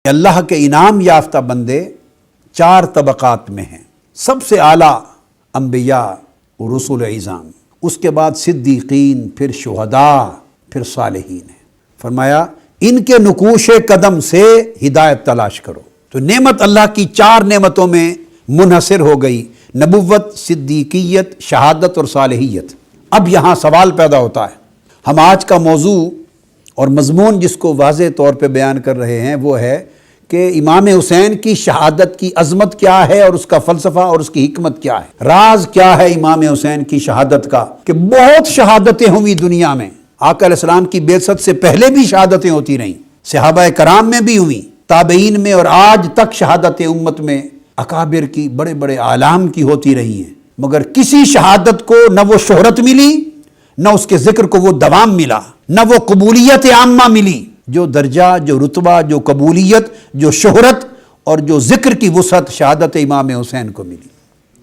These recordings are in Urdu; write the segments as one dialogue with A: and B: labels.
A: اللہ کے انعام یافتہ بندے چار طبقات میں ہیں۔ سب سے اعلیٰ انبیاء و رسول اعظام، اس کے بعد صدیقین، پھر شہداء، پھر صالحین ہیں۔ فرمایا ان کے نقوش قدم سے ہدایت تلاش کرو۔ تو نعمت اللہ کی چار نعمتوں میں منحصر ہو گئی، نبوت، صدیقیت، شہادت اور صالحیت۔ اب یہاں سوال پیدا ہوتا ہے، ہم آج کا موضوع اور مضمون جس کو واضح طور پہ بیان کر رہے ہیں وہ ہے کہ امام حسین کی شہادت کی عظمت کیا ہے اور اس کا فلسفہ اور اس کی حکمت کیا ہے، راز کیا ہے امام حسین کی شہادت کا۔ کہ بہت شہادتیں ہوئی دنیا میں، آقا علیہ السلام کی بعثت سے پہلے بھی شہادتیں ہوتی رہیں، صحابہ کرام میں بھی ہوئی، تابعین میں، اور آج تک شہادت امت میں اکابر کی، بڑے بڑے اعلام کی ہوتی رہی ہیں، مگر کسی شہادت کو نہ وہ شہرت ملی، نہ اس کے ذکر کو وہ دوام ملا، نہ وہ قبولیت عامہ ملی۔ جو درجہ، جو رتبہ، جو قبولیت، جو شہرت اور جو ذکر کی وسعت شہادت امام حسین کو ملی۔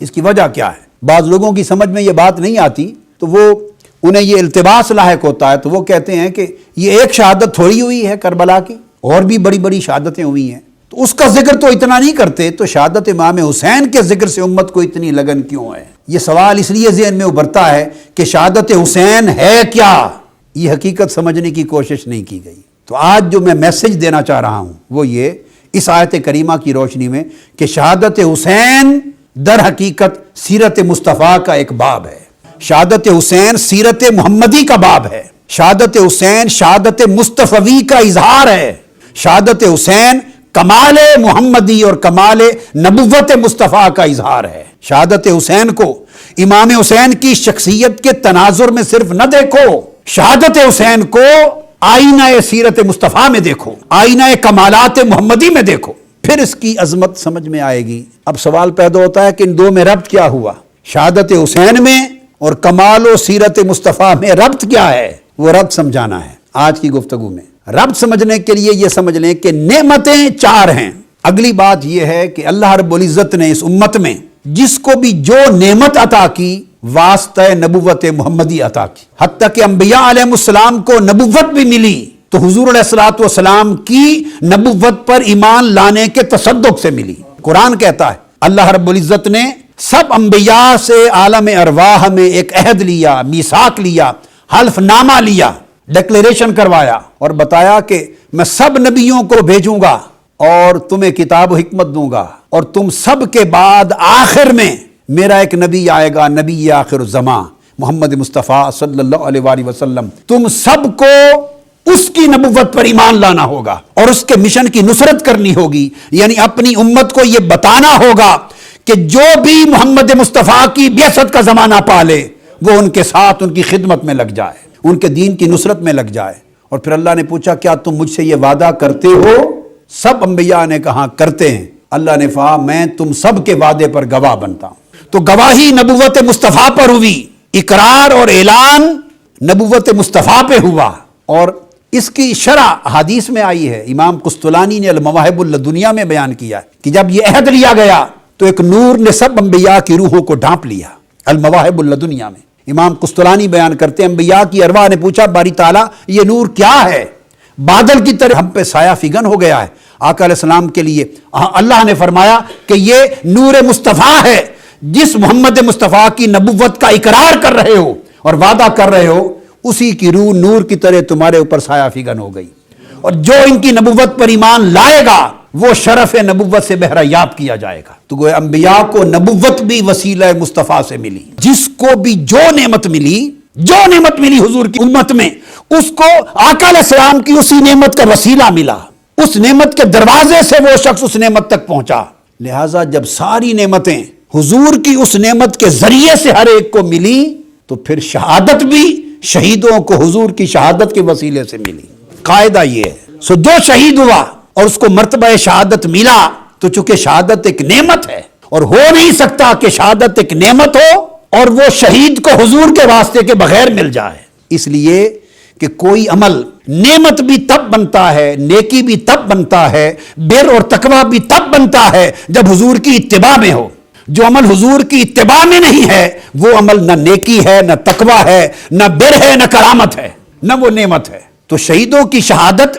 A: اس کی وجہ کیا ہے؟ بعض لوگوں کی سمجھ میں یہ بات نہیں آتی تو وہ انہیں یہ التباس لاحق ہوتا ہے، تو وہ کہتے ہیں کہ یہ ایک شہادت تھوڑی ہوئی ہے کربلا کی، اور بھی بڑی بڑی شہادتیں ہوئی ہیں، تو اس کا ذکر تو اتنا نہیں کرتے، تو شہادت امام حسین کے ذکر سے امت کو اتنی لگن کیوں ہے؟ یہ سوال اس لیے ذہن میں ابھرتا ہے کہ شہادت حسین ہے کیا؟ یہ حقیقت سمجھنے کی کوشش نہیں کی گئی۔ تو آج جو میں میسج دینا چاہ رہا ہوں وہ یہ، اس آیت کریمہ کی روشنی میں، کہ شہادت حسین در حقیقت سیرت مصطفیٰ کا ایک باب ہے۔ شہادت حسین سیرت محمدی کا باب ہے۔ شہادت حسین شہادت مصطفی کا اظہار ہے۔ شہادت حسین کمال محمدی اور کمال نبوت مصطفیٰ کا اظہار ہے۔ شہادت حسین کو امام حسین کی شخصیت کے تناظر میں صرف نہ دیکھو، شہادت حسین کو آئینہ سیرت مصطفیٰ میں دیکھو، آئینہ کمالات محمدی میں دیکھو، پھر اس کی عظمت سمجھ میں آئے گی۔ اب سوال پیدا ہوتا ہے کہ ان دو میں ربط کیا ہوا؟ شہادت حسین میں اور کمال و سیرت مصطفیٰ میں ربط کیا ہے؟ وہ ربط سمجھانا ہے آج کی گفتگو میں۔ رب سمجھنے کے لیے یہ سمجھ لیں کہ نعمتیں چار ہیں۔ اگلی بات یہ ہے کہ اللہ رب العزت نے اس امت میں جس کو بھی جو نعمت عطا کی، واسطہ نبوت محمدی عطا کی، حتیٰ کہ انبیاء علیہ السلام کو نبوت بھی ملی تو حضور علیہ السلام کی نبوت پر ایمان لانے کے تصدق سے ملی۔ قرآن کہتا ہے اللہ رب العزت نے سب انبیاء سے عالم ارواح میں ایک عہد لیا، میثاق لیا، حلف نامہ لیا، ڈکلیریشن کروایا اور بتایا کہ میں سب نبیوں کو بھیجوں گا اور تمہیں کتاب و حکمت دوں گا، اور تم سب کے بعد آخر میں میرا ایک نبی آئے گا، نبی آخر الزمان محمد مصطفیٰ صلی اللہ علیہ وآلہ وسلم۔ تم سب کو اس کی نبوت پر ایمان لانا ہوگا اور اس کے مشن کی نصرت کرنی ہوگی، یعنی اپنی امت کو یہ بتانا ہوگا کہ جو بھی محمد مصطفیٰ کی بعثت کا زمانہ پالے وہ ان کے ساتھ ان کی خدمت میں لگ جائے، ان کے دین کی نصرت میں لگ جائے۔ اور پھر اللہ نے پوچھا کیا تم مجھ سے یہ وعدہ کرتے ہو؟ سب انبیاء نے کہا کرتے ہیں۔ اللہ نے کہا میں تم سب کے وعدے پر گواہ بنتا ہوں۔ تو گواہی نبوت مصطفیٰ پر ہوئی، اقرار اور اعلان نبوت مصطفیٰ پہ ہوا، اور اس کی شرح حدیث میں آئی ہے۔ امام قسطلانی نے المواہب اللدنیہ میں بیان کیا ہے کہ جب یہ عہد لیا گیا تو ایک نور نے سب انبیاء کی روحوں کو ڈھانپ لیا، المواہب اللدنیہ میں۔ امام قسطلانی بیان کرتے ہیں انبیاء کی ارواح نے پوچھا باری تعالیٰ یہ نور کیا ہے؟ بادل کی طرح ہم پہ سایہ فگن ہو گیا ہے آقا علیہ السلام کے لیے۔ اللہ نے فرمایا کہ یہ نور مصطفیٰ ہے، جس محمد مصطفیٰ کی نبوت کا اقرار کر رہے ہو اور وعدہ کر رہے ہو، اسی کی روح نور کی طرح تمہارے اوپر سایہ فگن ہو گئی، اور جو ان کی نبوت پر ایمان لائے گا وہ شرف نبوت سے بہرہ یاب کیا جائے گا۔ تو گویا انبیاء کو نبوت بھی وسیلہ مصطفیٰ سے ملی۔ جس کو بھی جو نعمت ملی حضور کی امت میں، اس کو آقا علیہ السلام کی اسی نعمت کا وسیلہ ملا، اس نعمت کے دروازے سے وہ شخص اس نعمت تک پہنچا۔ لہٰذا جب ساری نعمتیں حضور کی اس نعمت کے ذریعے سے ہر ایک کو ملی تو پھر شہادت بھی شہیدوں کو حضور کی شہادت کے وسیلے سے ملی۔ قاعدہ یہ ہے، جو شہید ہوا اور اس کو مرتبہ شہادت ملا تو چونکہ شہادت ایک نعمت ہے، اور ہو نہیں سکتا کہ شہادت ایک نعمت ہو اور وہ شہید کو حضور کے واسطے کے بغیر مل جائے۔ اس لیے کہ کوئی عمل نعمت بھی تب بنتا ہے، نیکی بھی تب بنتا ہے، بر اور تقویٰ بھی تب بنتا ہے جب حضور کی اتباع میں ہو۔ جو عمل حضور کی اتباع میں نہیں ہے وہ عمل نہ نیکی ہے، نہ تقویٰ ہے، نہ بر ہے، نہ کرامت ہے، نہ وہ نعمت ہے۔ تو شہیدوں کی شہادت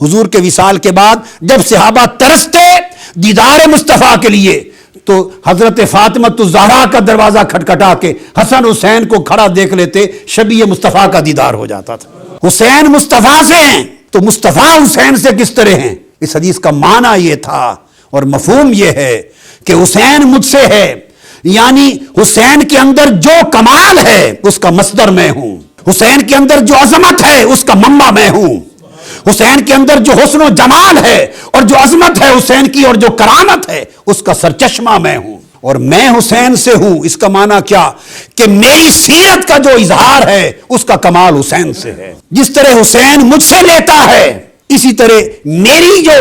A: حضور کے وصال کے بعد جب صحابہ ترستے دیدار مصطفیٰ کے لیے تو حضرت فاطمہ الزہرا کا دروازہ کھٹکھٹا کے حسن حسین کو کھڑا دیکھ لیتے، شبیہ مصطفیٰ کا دیدار ہو جاتا تھا۔ حسین مصطفیٰ سے ہیں تو مصطفیٰ حسین سے کس طرح ہیں؟ اس حدیث کا معنی یہ تھا اور مفہوم یہ ہے کہ حسین مجھ سے ہے، یعنی حسین کے اندر جو کمال ہے اس کا مصدر میں ہوں، حسین کے اندر جو عظمت ہے اس کا منبع میں ہوں، حسین کے اندر جو حسن و جمال ہے اور جو عظمت ہے حسین کی اور جو کرامت ہے اس کا سرچشمہ میں ہوں، اور میں حسین سے ہوں۔ اس کا معنی کیا کہ میری سیرت کا جو اظہار ہے اس کا کمال حسین سے ہے۔ جس طرح حسین مجھ سے لیتا ہے اسی طرح میری جو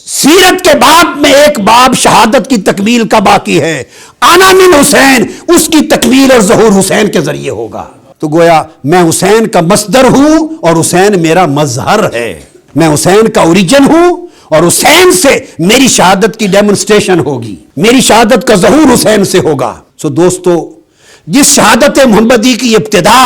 A: سیرت کے باب میں ایک باب شہادت کی تکمیل کا باقی ہے، انا من حسین، اس کی تکمیل اور ظہور حسین کے ذریعے ہوگا۔ تو گویا میں حسین کا مصدر ہوں اور حسین میرا مظہر ہے، میں حسین کا اوریجن ہوں اور حسین سے میری شہادت کی ڈیمونسٹریشن ہوگی، میری شہادت کا ظہور حسین سے ہوگا۔ سو دوستو، جس شہادت محمدی کی ابتدا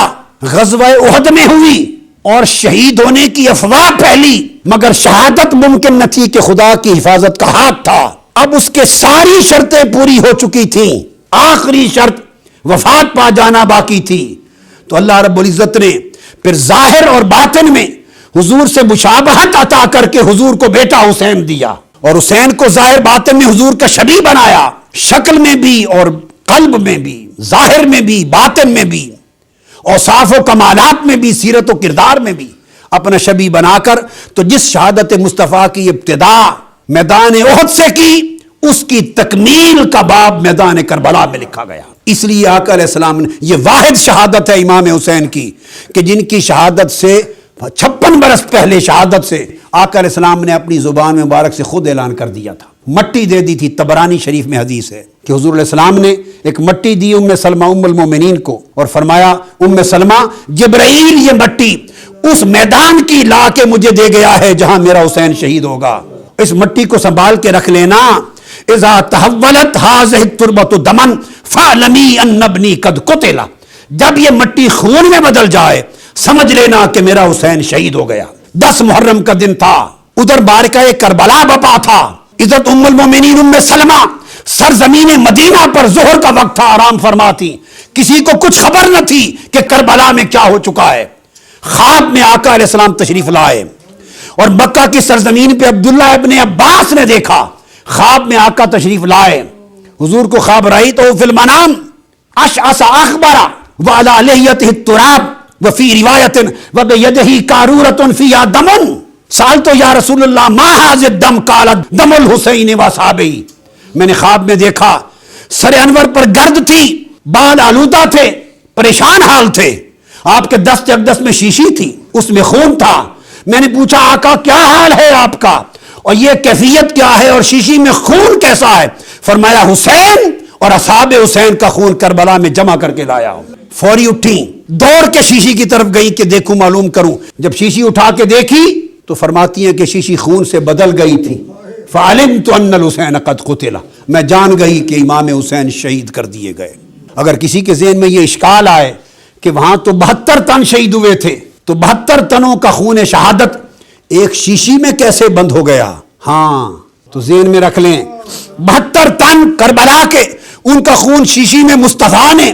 A: غزوہ احد میں ہوئی اور شہید ہونے کی افواہ پھیلی، مگر شہادت ممکن نہ تھی کہ خدا کی حفاظت کا ہاتھ تھا۔ اب اس کے ساری شرطیں پوری ہو چکی تھیں، آخری شرط وفات پا جانا باقی تھی، تو اللہ رب العزت نے پھر ظاہر اور باطن میں حضور سے مشابہت عطا کر کے حضور کو بیٹا حسین دیا، اور حسین کو ظاہر باطن میں حضور کا شبیہ بنایا، شکل میں بھی اور قلب میں بھی، ظاہر میں بھی باطن میں بھی، اوصاف و کمالات میں بھی، سیرت و کردار میں بھی اپنا شبیہ بنا کر، تو جس شہادت مصطفیٰ کی ابتدا میدان احد سے کی، اس کی تکمیل کا باب میدان کربلا میں لکھا گیا۔ اس لیے آقا علیہ السلام نے، یہ واحد شہادت ہے امام حسین کی کہ جن کی شہادت سے 56 برس پہلے شہادت سے آقا علیہ السلام نے اپنی زبان مبارک سے خود اعلان کر دیا تھا، مٹی دے دی تھی۔ طبرانی شریف میں حدیث ہے کہ حضور علیہ السلام نے ایک مٹی دی ام سلمہ ام المومنین کو، اور فرمایا ام سلمہ، جبرائیل یہ مٹی اس میدان کی لا کے مجھے دے گیا ہے جہاں میرا حسین شہید ہوگا، اس مٹی کو سنبھال کے رکھ لینا۔ اذا تحولت هذه التربة دما فاعلمی ان ابنی قد قتل، جب یہ مٹی خون میں بدل جائے سمجھ لینا کہ میرا حسین شہید ہو گیا۔ 10 محرم کا دن تھا، ادھر بارکہ کربلا بپا تھا، ادھر ام المومنین ام سلمہ سرزمین مدینہ پر ظہر کا وقت تھا، آرام فرما تھی، کسی کو کچھ خبر نہ تھی کہ کربلا میں کیا ہو چکا ہے۔ خواب میں آقا علیہ السلام تشریف لائے اور مکہ کی سرزمین پہ عبداللہ ابن عباس نے دیکھا، خواب میں آقا تشریف لائے، حضور کو خواب رائی تو فی المنام اشعث اخبر وعلی لحیتہ التراب وفی روایت وبیدہ کارورۃ فیہا دم، سألت یا رسول اللہ ما ھذا الدم قال دم الحسین واصحابہ، میں نے خواب میں دیکھا سر انور پر گرد تھی، بال آلودہ تھے، پریشان حال تھے، آپ کے دست اقدس میں شیشی تھی، اس میں خون تھا۔ میں نے پوچھا آقا کیا حال ہے آپ کا اور یہ کیفیت کیا ہے اور شیشی میں خون کیسا ہے؟ فرمایا حسین اور اصحاب حسین کا خون کربلا میں جمع کر کے لایا ہوں۔ فوری اٹھی، دوڑ کے شیشی کی طرف گئی کہ دیکھوں معلوم کروں، جب شیشی اٹھا کے دیکھی تو فرماتی ہیں کہ شیشی خون سے بدل گئی تھی۔ فعلمت ان الحسین قد قتل، میں جان گئی کہ امام حسین شہید کر دیے گئے۔ اگر کسی کے ذہن میں یہ اشکال آئے کہ وہاں تو 72 تن شہید ہوئے تھے، تو 72 تنوں کا خون شہادت ایک شیشی میں کیسے بند ہو گیا؟ ہاں تو ذہن میں رکھ لیں، 72 تن کربلا کے ان کا خون شیشی میں مصطفیٰ نے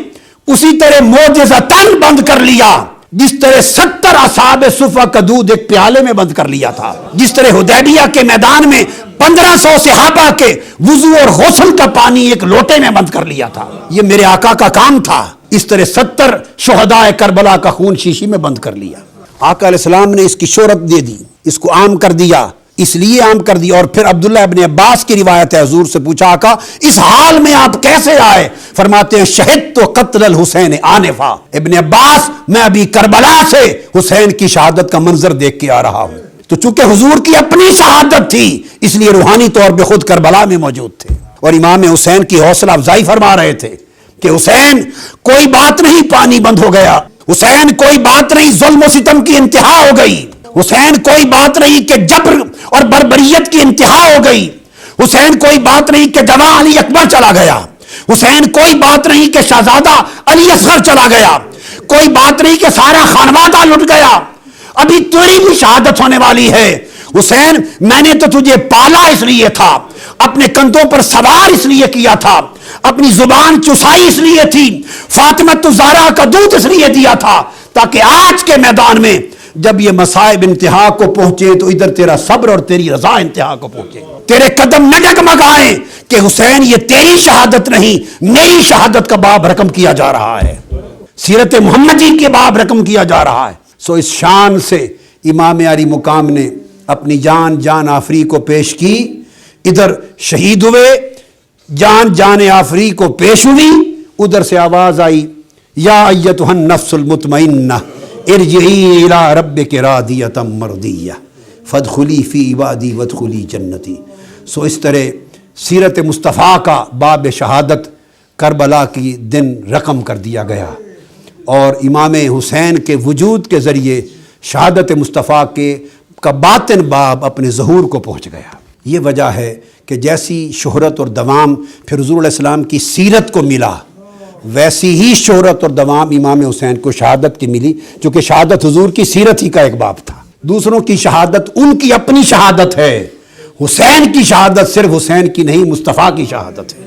A: اسی طرح معجزتاً بند کر لیا، جس طرح 70 اصحاب صفہ کا دودھ ایک پیالے میں بند کر لیا تھا، جس طرح حدیبیہ کے میدان میں 1500 صحابہ کے وضو اور غسل کا پانی ایک لوٹے میں بند کر لیا تھا۔ یہ میرے آقا کا کام تھا، اس طرح 70 شہداء کربلا کا خون شیشی میں بند کر لیا۔ آقا علیہ السلام نے اس کی شہرت دے دی، اس کو عام کر دیا، اس لیے عام کر دیا۔ اور پھر عبداللہ ابن عباس کی روایت ہے، حضور سے پوچھا آقا اس حال میں آپ کیسے آئے؟ فرماتے ہیں شہدت قتل الحسین آنفا، ابن عباس میں ابھی کربلا سے حسین کی شہادت کا منظر دیکھ کے آ رہا ہوں۔ تو چونکہ حضور کی اپنی شہادت تھی اس لیے روحانی طور پہ خود کربلا میں موجود تھے، اور امام حسین کی حوصلہ افزائی فرما رہے تھے کہ حسین کوئی بات نہیں پانی بند ہو گیا، حسین کوئی بات نہیں ظلم و ستم کی انتہا ہو گئی، حسین کوئی بات نہیں کہ جبر اور بربریت کی انتہا ہو گئی، حسین کوئی بات نہیں کہ جواں علی اکبر چلا گیا، حسین کوئی بات نہیں کہ شہزادہ علی اصغر چلا گیا، کوئی بات نہیں کہ سارا خانوادہ لٹ گیا، ابھی تیری بھی شہادت ہونے والی ہے۔ حسین میں نے تو تجھے پالا اس لیے تھا، اپنے کندھوں پر سوار اس لیے کیا تھا، اپنی زبان چسائی اس لیے تھی، فاطمہ الزہرا کا دودھ اس لیے دیا تھا تاکہ آج کے میدان میں جب یہ مصائب انتہا کو پہنچے تو ادھر تیرا صبر اور تیری رضا انتہا کو پہنچے، تیرے قدم نہ ڈگمگائیں کہ حسین یہ تیری شہادت نہیں، میری شہادت کا باب رقم کیا جا رہا ہے، سیرت محمدی کے باب رقم کیا جا رہا ہے۔ سو اس شان سے امام علی مقام نے اپنی جان آفری کو پیش کی، ادھر شہید ہوئے، جان آفری کو پیش ہوئی، ادھر سے آواز آئی یا ایتھا النفس المطمئنہ ارجعی الی ربک راضیۃ مرضیہ فادخلی فی عبادی وادخلی جنتی۔ سو اس طرح سیرت مصطفیٰ کا باب شہادت کربلا کی دن رقم کر دیا گیا، اور امام حسین کے وجود کے ذریعے شہادت مصطفیٰ کا باطن باب اپنے ظہور کو پہنچ گیا۔ یہ وجہ ہے کہ جیسی شہرت اور دوام پھر حضور علیہ السلام کی سیرت کو ملا، ویسی ہی شہرت اور دوام امام حسین کو شہادت کی ملی، چونکہ شہادت حضور کی سیرت ہی کا ایک باب تھا۔ دوسروں کی شہادت ان کی اپنی شہادت ہے، حسین کی شہادت صرف حسین کی نہیں، مصطفیٰ کی شہادت ہے۔